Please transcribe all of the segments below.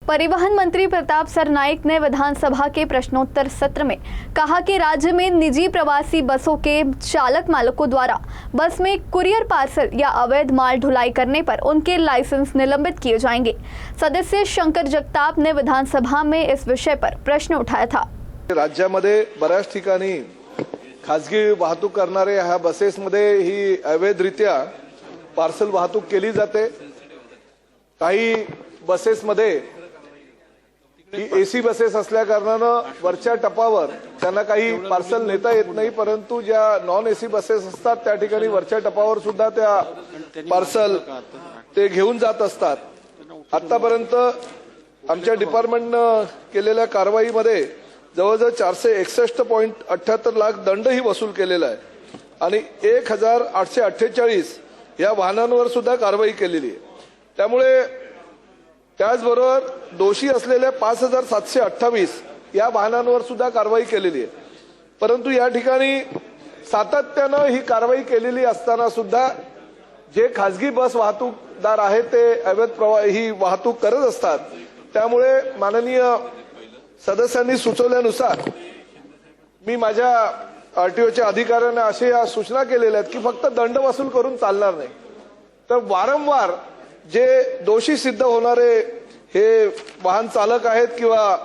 परिवहन मंत्री प्रताप सरनाईक ने विधानसभा के प्रश्नोत्तर सत्र में कहा कि राज्य में निजी प्रवासी बसों के चालक मालकों द्वारा बस में कुरियर पार्सल या अवैध माल ढुलाई करने पर उनके लाइसेंस निलंबित किए जाएंगे। सदस्य शंकर जगताप ने विधानसभा में इस विषय पर प्रश्न उठाया था। राज्यामध्ये बऱ्याच ठिकाणी खासगी वाहतूक करणारे ह्या बसेसमध्ये ही अवैधरित्या पार्सल वाहतूक केली जाते। काही बसेसमध्ये ही एसी बसेस असल्या कारणानं वरच्या टपावर त्यांना काही पार्सल नेता येत नाही, परंतु ज्या नॉन एसी बसेस असतात त्या ठिकाणी वरच्या टपावर सुद्धा त्या पार्सल ते घेऊन जात असतात। आतापर्यंत आमच्या डिपार्टमेंटने केलेल्या कारवाईमध्ये जवळजवळ 461.78 लाख दंडही वसूल केलेला आहे आणि 1848 या वाहनांवर सुद्धा कारवाई केलेली आहे। त्यामुळे त्याचबरोबर दोषी असलेल्या 5728 या वाहनांवर सुद्धा कारवाई केलेली आहे। परंतु या ठिकाणी सातत्याने ही कारवाई केलेली असताना सुद्धा जे खासगी बस वाहतूकदार आहेत ते अवैध ही वाहतूक करत असतात। त्यामुळे माननीय सदस्यांनी सुचवल्यानुसार मी माझ्या आरटीओच्या अधिकाऱ्यांना अशा सूचना केलेल्या आहेत की फक्त दंड वसूल करून चालणार नाही, तर वारंवार जे दोषी सिद्ध होणारे हे वाहन चालक आहेत किंवा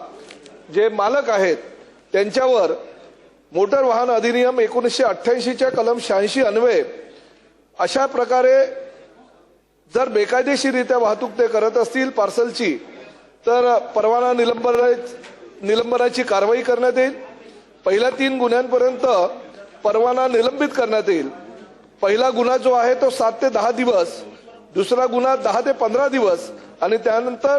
जे मालक आहेत त्यांच्यावर मोटर वाहन अधिनियम 1988 च्या कलम 86 अन्वये अशा प्रकारे जर बेकायदेशीररित्या वाहतूक ते करत असतील पार्सलची तर परवाना निलंबनाची कारवाई करण्यात येईल। पहिल्या 3 गुन्ह्यांपर्यंत परवाना निलंबित करण्यात येईल। पहिला गुन्हा जो आहे तो 7 ते 10 दिवस, दुसरा गुन्हा 10 ते 15 दिवस आणि त्यानंतर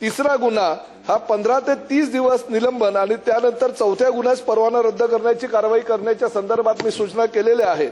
तिसरा गुन्हा हा 15 ते 30 दिवस निलंबन आणि त्यानंतर चौथ्या गुन्ह्यास परवाना रद्द करण्याची कारवाई करण्याच्या संदर्भात मी सूचना केलेल्या आहेत।